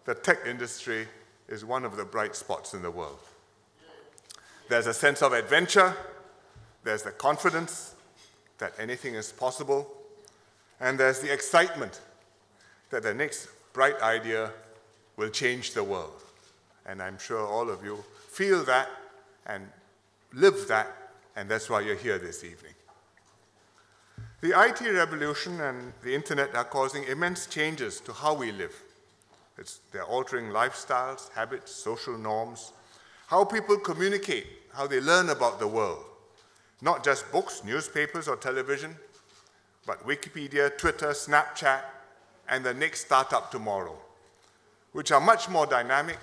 the tech industry is one of the bright spots in the world. There's a sense of adventure, there's the confidence that anything is possible, and there's the excitement that the next bright idea will change the world. And I'm sure all of you feel that and live that, and that's why you're here this evening. The IT revolution and the internet are causing immense changes to how we live. They're altering lifestyles, habits, social norms, how people communicate, how they learn about the world. Not just books, newspapers, or television, but Wikipedia, Twitter, Snapchat, and the next startup tomorrow, which are much more dynamic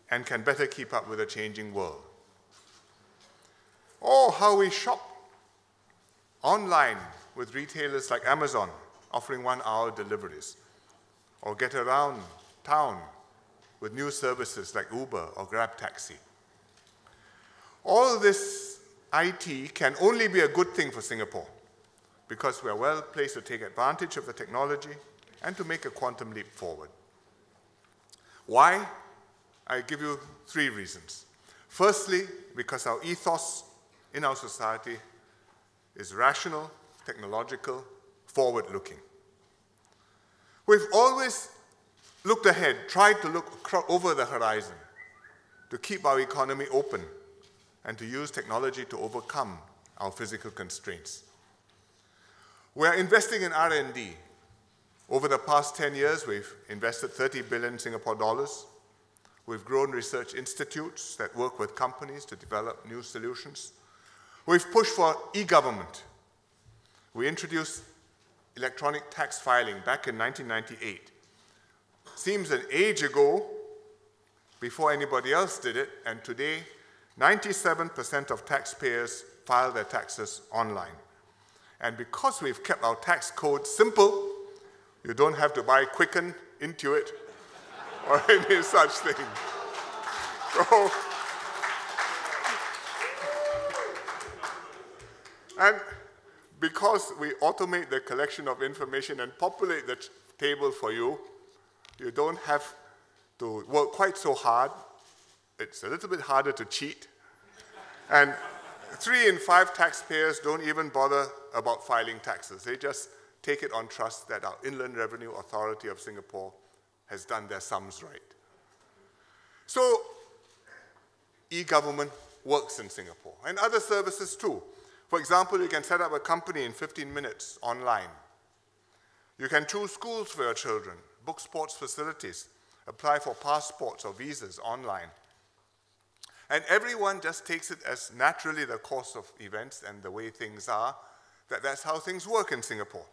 and can better keep up with a changing world. Or how we shop online with retailers like Amazon offering 1-hour deliveries, or get around town with new services like Uber or Grab Taxi. All this IT can only be a good thing for Singapore because we're well placed to take advantage of the technology and to make a quantum leap forward. Why? I give you 3 reasons. Firstly, because our ethos in our society is rational, technological, forward-looking. We've always looked ahead, tried to look over the horizon, to keep our economy open, and to use technology to overcome our physical constraints. We're investing in R&D. Over the past 10 years, we've invested 30 billion Singapore dollars. We've grown research institutes that work with companies to develop new solutions. We've pushed for e-government. We introduced electronic tax filing back in 1998. Seems an age ago, before anybody else did it, and today, 97% of taxpayers file their taxes online. And because we've kept our tax code simple, you don't have to buy Quicken, Intuit, or any such thing. So, and because we automate the collection of information and populate the table for you, you don't have to work quite so hard. It's a little bit harder to cheat. And 3 in 5 taxpayers don't even bother about filing taxes. They just take it on trust that our Inland Revenue Authority of Singapore has done their sums right. So, e-government works in Singapore, and other services too. For example, you can set up a company in 15 minutes online. You can choose schools for your children, book sports facilities, apply for passports or visas online. And everyone just takes it as naturally the course of events and the way things are, that that's how things work in Singapore.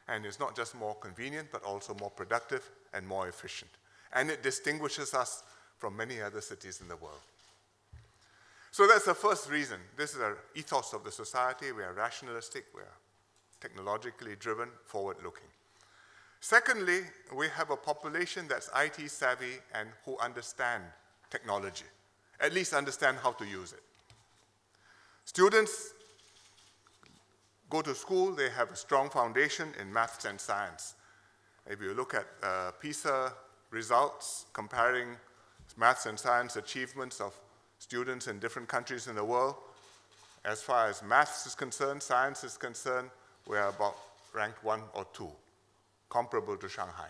And it's not just more convenient, but also more productive and more efficient. And it distinguishes us from many other cities in the world. So that's the first reason. This is our ethos of the society. We are rationalistic, we are technologically driven, forward-looking. Secondly, we have a population that's IT savvy and who understand technology, at least understand how to use it. Students go to school, they have a strong foundation in maths and science. If you look at PISA results comparing maths and science achievements of students in different countries in the world, as far as maths is concerned, science is concerned, we are about ranked 1 or 2, comparable to Shanghai.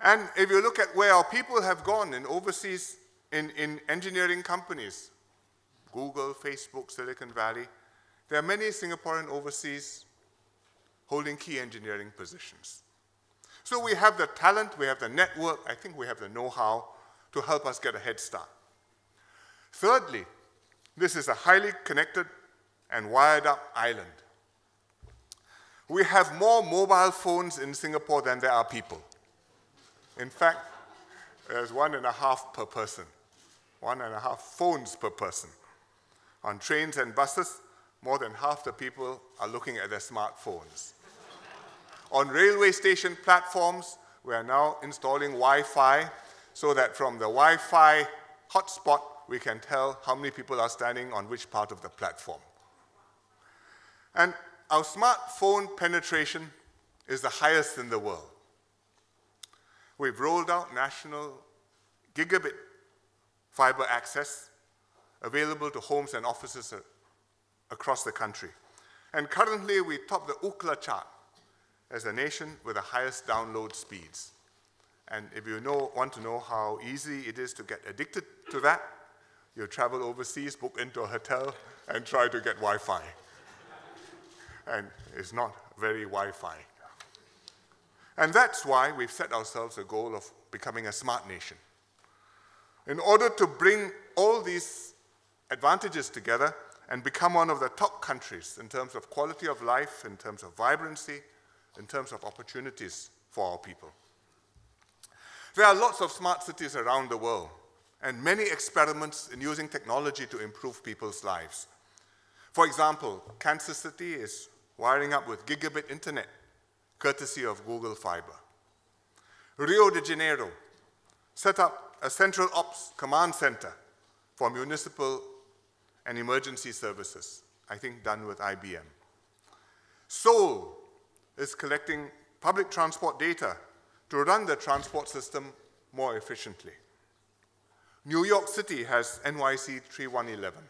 And if you look at where our people have gone in overseas, in engineering companies, Google, Facebook, Silicon Valley, there are many Singaporean overseas holding key engineering positions. So we have the talent, we have the network, I think we have the know-how to help us get a head start. Thirdly, this is a highly connected and wired up island. We have more mobile phones in Singapore than there are people. In fact, there's 1.5 per person, 1.5 phones per person. On trains and buses, more than half the people are looking at their smartphones. On railway station platforms, we are now installing Wi-Fi so that from the Wi-Fi hotspot, we can tell how many people are standing on which part of the platform. And our smartphone penetration is the highest in the world. We've rolled out national gigabit fiber access available to homes and offices across the country. And currently, we top the Ookla chart as a nation with the highest download speeds. And if you want to know how easy it is to get addicted to that, you travel overseas, book into a hotel, and try to get Wi-Fi. And it's not very Wi-Fi. And that's why we've set ourselves a goal of becoming a smart nation. In order to bring all these advantages together and become one of the top countries in terms of quality of life, in terms of vibrancy, in terms of opportunities for our people. There are lots of smart cities around the world, and many experiments in using technology to improve people's lives. For example, Kansas City is wiring up with gigabit internet, courtesy of Google Fiber. Rio de Janeiro set up a central ops command center for municipal and emergency services, I think done with IBM. Seoul is collecting public transport data to run the transport system more efficiently. New York City has NYC 311,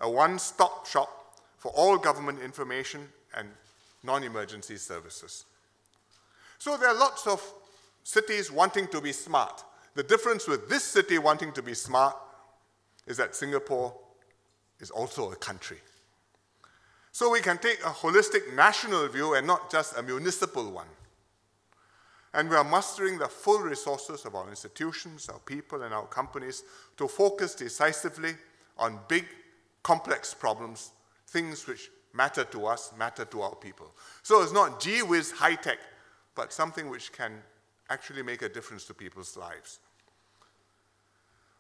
a one-stop shop for all government information and non-emergency services. So there are lots of cities wanting to be smart. The difference with this city wanting to be smart is that Singapore is also a country. So we can take a holistic national view and not just a municipal one. And we are mustering the full resources of our institutions, our people, and our companies to focus decisively on big, complex problems, things which matter to us, matter to our people. So it's not gee whiz high-tech, but something which can actually make a difference to people's lives.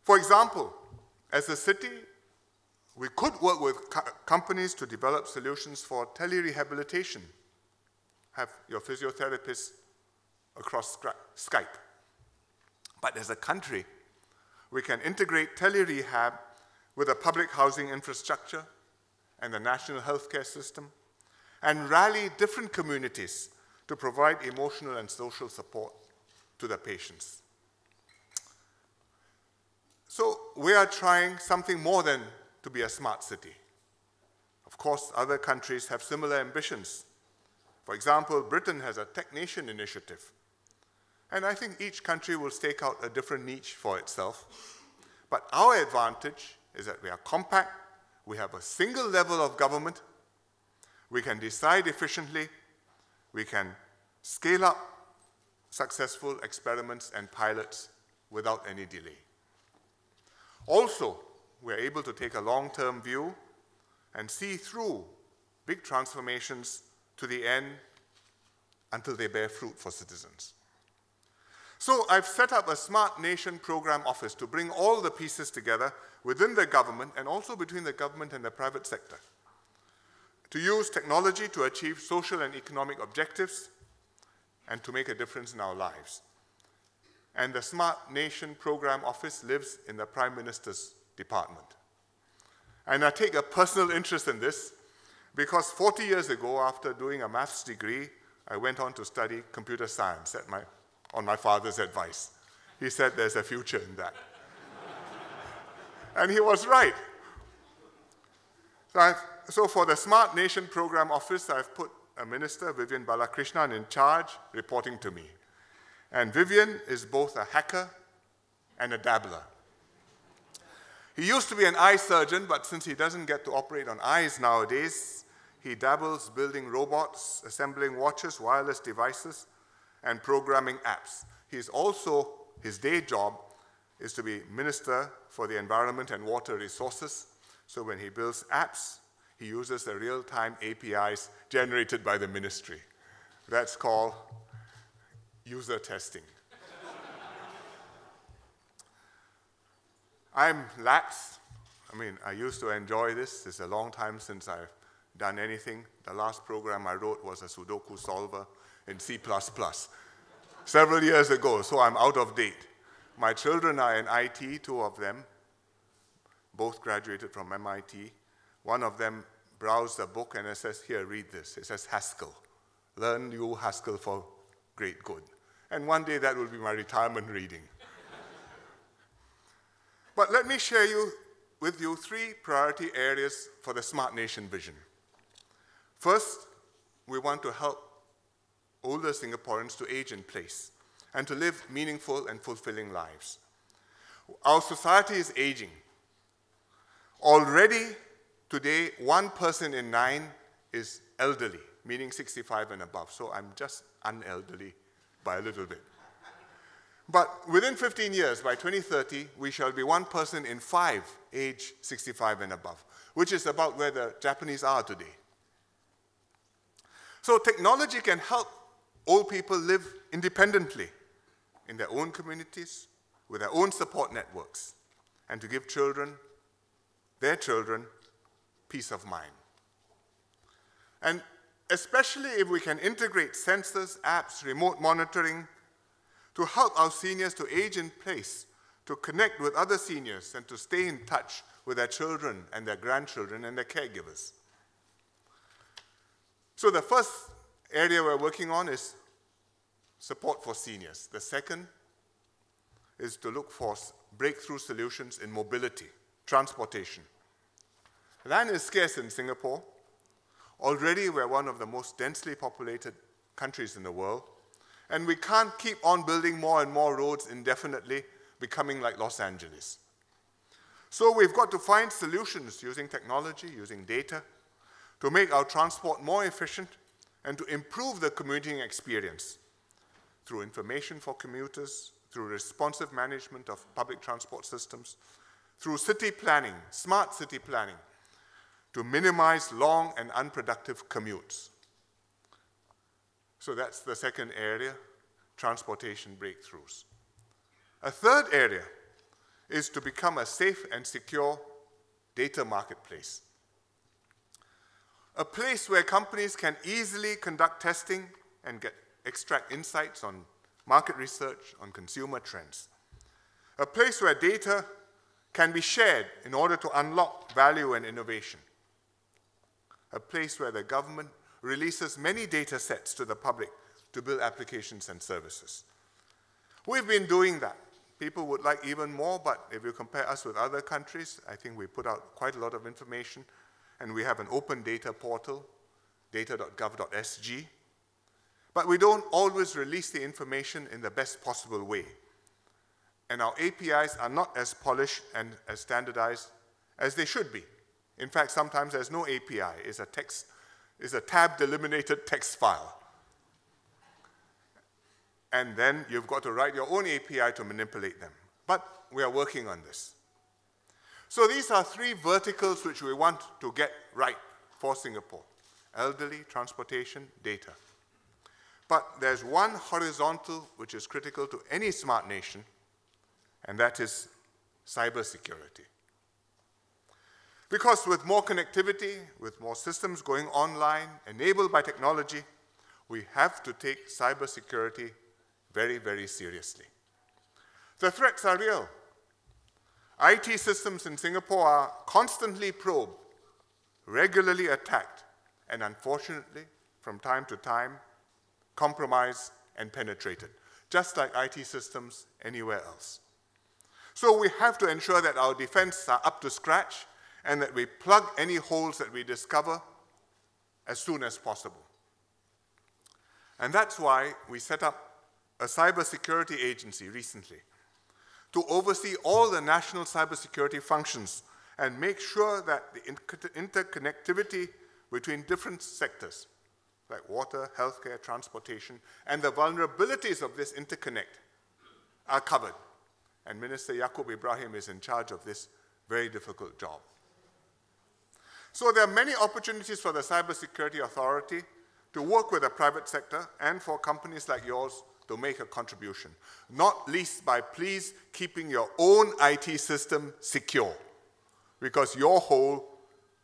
For example, as a city, we could work with companies to develop solutions for telerehabilitation. Have your physiotherapist across Skype. But as a country, we can integrate telerehab with a public housing infrastructure and the national healthcare system, and rally different communities to provide emotional and social support to the patients. So we are trying something more than to be a smart city. Of course, other countries have similar ambitions. For example, Britain has a Tech Nation initiative. And I think each country will stake out a different niche for itself. But our advantage is that we are compact, we have a single level of government, we can decide efficiently, we can scale up successful experiments and pilots without any delay. Also, we're able to take a long-term view and see through big transformations to the end until they bear fruit for citizens. So I've set up a Smart Nation Program Office to bring all the pieces together within the government and also between the government and the private sector, to use technology to achieve social and economic objectives and to make a difference in our lives. And the Smart Nation Program Office lives in the Prime Minister's department. And I take a personal interest in this because 40 years ago, after doing a maths degree, I went on to study computer science on my father's advice. He said there's a future in that. And he was right. So for the Smart Nation Program Office, I've put a minister, Vivian Balakrishnan, in charge, reporting to me. And Vivian is both a hacker and a dabbler. He used to be an eye surgeon, but since he doesn't get to operate on eyes nowadays, he dabbles building robots, assembling watches, wireless devices, and programming apps. His day job is to be Minister for the Environment and Water Resources. So when he builds apps, he uses the real-time APIs generated by the ministry. That's called user testing. I'm lax. I used to enjoy this. It's a long time since I've done anything. The last program I wrote was a Sudoku solver in C++, several years ago, so I'm out of date. My children are in IT, two of them, both graduated from MIT. One of them browsed a book and it says, here, read this. It says Haskell. Learn you Haskell for great good. And one day that will be my retirement reading. But let me share with you 3 priority areas for the Smart Nation vision. First, we want to help older Singaporeans to age in place and to live meaningful and fulfilling lives. Our society is aging. Already, today, 1 person in 9 is elderly, meaning 65 and above. So I'm just unelderly by a little bit. But within 15 years, by 2030, we shall be 1 person in 5 age 65 and above, which is about where the Japanese are today. So technology can help old people live independently in their own communities, with their own support networks, and to give their children, peace of mind. And especially if we can integrate sensors, apps, remote monitoring, to help our seniors to age in place, to connect with other seniors, and to stay in touch with their children and their grandchildren and their caregivers. So the first area we're working on is support for seniors. The second is to look for breakthrough solutions in mobility, transportation. Land is scarce in Singapore. Already we're one of the most densely populated countries in the world. And we can't keep on building more and more roads indefinitely, becoming like Los Angeles. So we've got to find solutions using technology, using data, to make our transport more efficient and to improve the commuting experience through information for commuters, through responsive management of public transport systems, through city planning, smart city planning, to minimize long and unproductive commutes. So that's the second area, transportation breakthroughs. A third area is to become a safe and secure data marketplace. A place where companies can easily conduct testing and extract insights on market research, on consumer trends. A place where data can be shared in order to unlock value and innovation. A place where the government releases many data sets to the public to build applications and services. We've been doing that. People would like even more, but if you compare us with other countries, I think we put out quite a lot of information, and we have an open data portal, data.gov.sg, but we don't always release the information in the best possible way. And our APIs are not as polished and as standardized as they should be. In fact, sometimes there's no API. It's a tab-delimited text file. And then you've got to write your own API to manipulate them. But we are working on this. So these are 3 verticals which we want to get right for Singapore: elderly, transportation, data. But there's one horizontal which is critical to any smart nation, and that is cybersecurity. Because with more connectivity, with more systems going online, enabled by technology, we have to take cybersecurity very, very seriously. The threats are real. IT systems in Singapore are constantly probed, regularly attacked, and unfortunately, from time to time, compromised and penetrated, just like IT systems anywhere else. So we have to ensure that our defense are up to scratch and that we plug any holes that we discover as soon as possible. And that's why we set up a cybersecurity agency recently to oversee all the national cybersecurity functions and make sure that the interconnectivity between different sectors, like water, healthcare, transportation, and the vulnerabilities of this interconnect are covered. And Minister Yaacob Ibrahim is in charge of this very difficult job. So there are many opportunities for the Cybersecurity Authority to work with the private sector and for companies like yours to make a contribution, not least by please keeping your own IT system secure, because your hole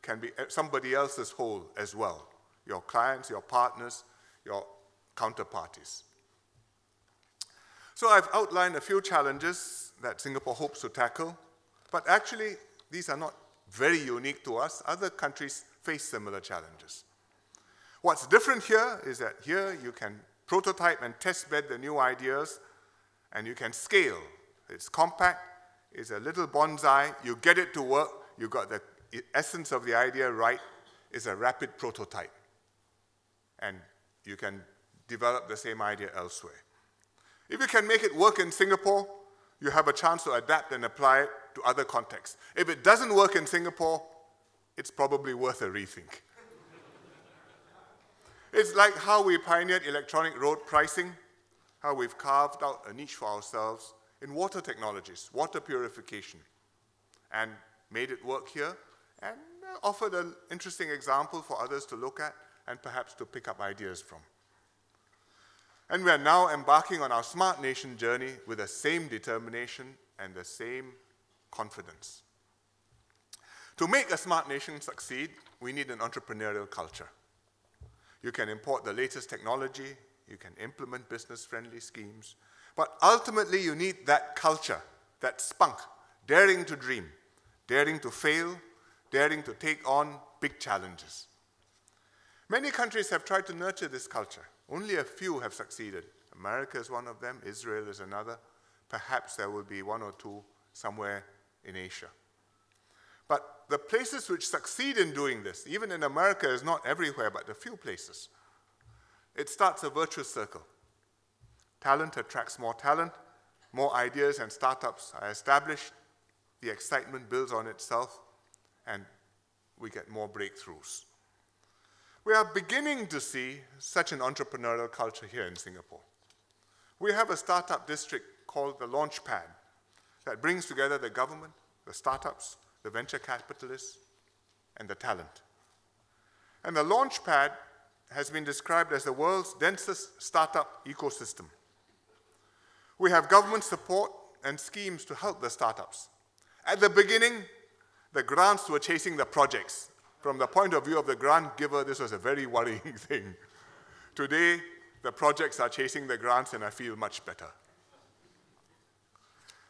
can be somebody else's hole as well, your clients, your partners, your counterparties. So I've outlined a few challenges that Singapore hopes to tackle, but actually these are not very unique to us. Other countries face similar challenges. What's different here is that here you can prototype and test bed the new ideas, and you can scale. It's compact, it's a little bonsai, you get it to work, you got the essence of the idea right, it's a rapid prototype. And you can develop the same idea elsewhere. If you can make it work in Singapore, you have a chance to adapt and apply it to other contexts. If it doesn't work in Singapore, it's probably worth a rethink. It's like how we pioneered electronic road pricing, how we've carved out a niche for ourselves in water technologies, water purification, and made it work here, and offered an interesting example for others to look at and perhaps to pick up ideas from. And we are now embarking on our Smart Nation journey with the same determination and the same confidence. To make a smart nation succeed, we need an entrepreneurial culture. You can import the latest technology, you can implement business-friendly schemes, but ultimately you need that culture, that spunk, daring to dream, daring to fail, daring to take on big challenges. Many countries have tried to nurture this culture. Only a few have succeeded. America is one of them, Israel is another. Perhaps there will be one or two somewhere in Asia. But the places which succeed in doing this, even in America, is not everywhere, but a few places. It starts a virtuous circle. Talent attracts more talent, more ideas and startups are established, the excitement builds on itself, and we get more breakthroughs. We are beginning to see such an entrepreneurial culture here in Singapore. We have a startup district called the Launchpad that brings together the government, the startups, the venture capitalists, and the talent. And the Launchpad has been described as the world's densest startup ecosystem. We have government support and schemes to help the startups. At the beginning, the grants were chasing the projects. From the point of view of the grant giver, this was a very worrying thing. Today, the projects are chasing the grants, and I feel much better.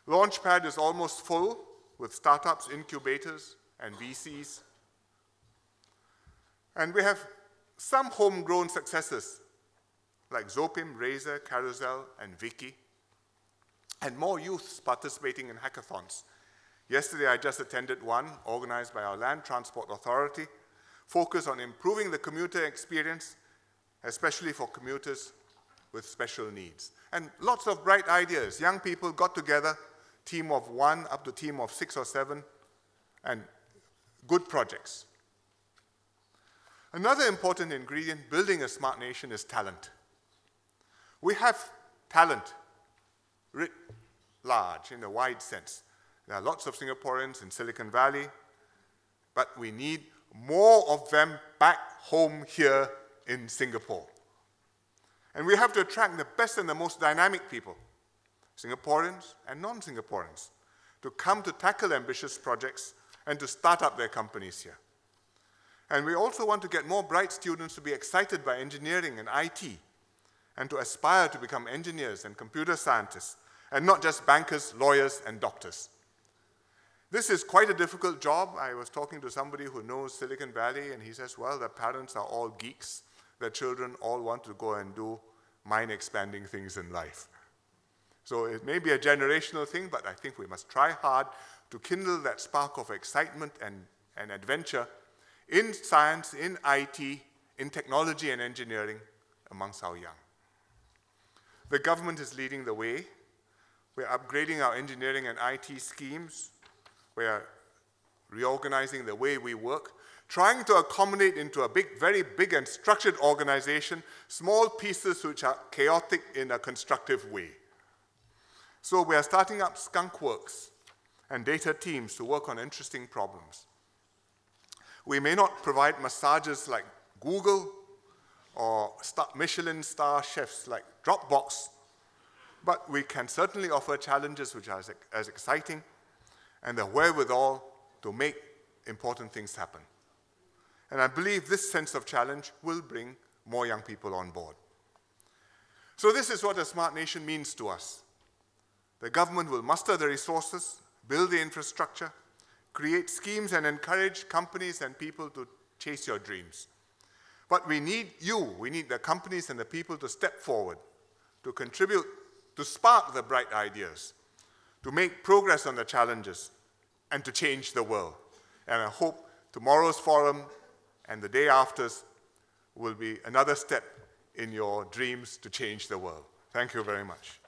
Launchpad is almost full with startups, incubators, and VCs. And we have some homegrown successes like Zopim, Razer, Carousel, and Viki, and more youths participating in hackathons. Yesterday, I just attended one organized by our Land Transport Authority, focused on improving the commuter experience, especially for commuters with special needs. And lots of bright ideas. Young people got together, team of 1 up to team of 6 or 7, and good projects. Another important ingredient building a smart nation is talent. We have talent writ large in the wide sense. There are lots of Singaporeans in Silicon Valley, but we need more of them back home here in Singapore. And we have to attract the best and the most dynamic people, Singaporeans and non-Singaporeans, to come to tackle ambitious projects and to start up their companies here. And we also want to get more bright students to be excited by engineering and IT, and to aspire to become engineers and computer scientists, and not just bankers, lawyers, and doctors. This is quite a difficult job. I was talking to somebody who knows Silicon Valley, and he says, well, the parents are all geeks. Their children all want to go and do mind-expanding things in life. So it may be a generational thing, but I think we must try hard to kindle that spark of excitement and adventure in science, in IT, in technology and engineering amongst our young. The government is leading the way. We're upgrading our engineering and IT schemes. We are reorganizing the way we work, trying to accommodate into a very big and structured organization, small pieces which are chaotic in a constructive way. So we are starting up skunk works and data teams to work on interesting problems. We may not provide massages like Google or Michelin star chefs like Dropbox, but we can certainly offer challenges which are as exciting and the wherewithal to make important things happen. And I believe this sense of challenge will bring more young people on board. So this is what a smart nation means to us. The government will muster the resources, build the infrastructure, create schemes and encourage companies and people to chase your dreams. But we need you, we need the companies and the people to step forward, to contribute, to spark the bright ideas, to make progress on the challenges, and to change the world. And I hope tomorrow's forum and the day after's will be another step in your dreams to change the world. Thank you very much.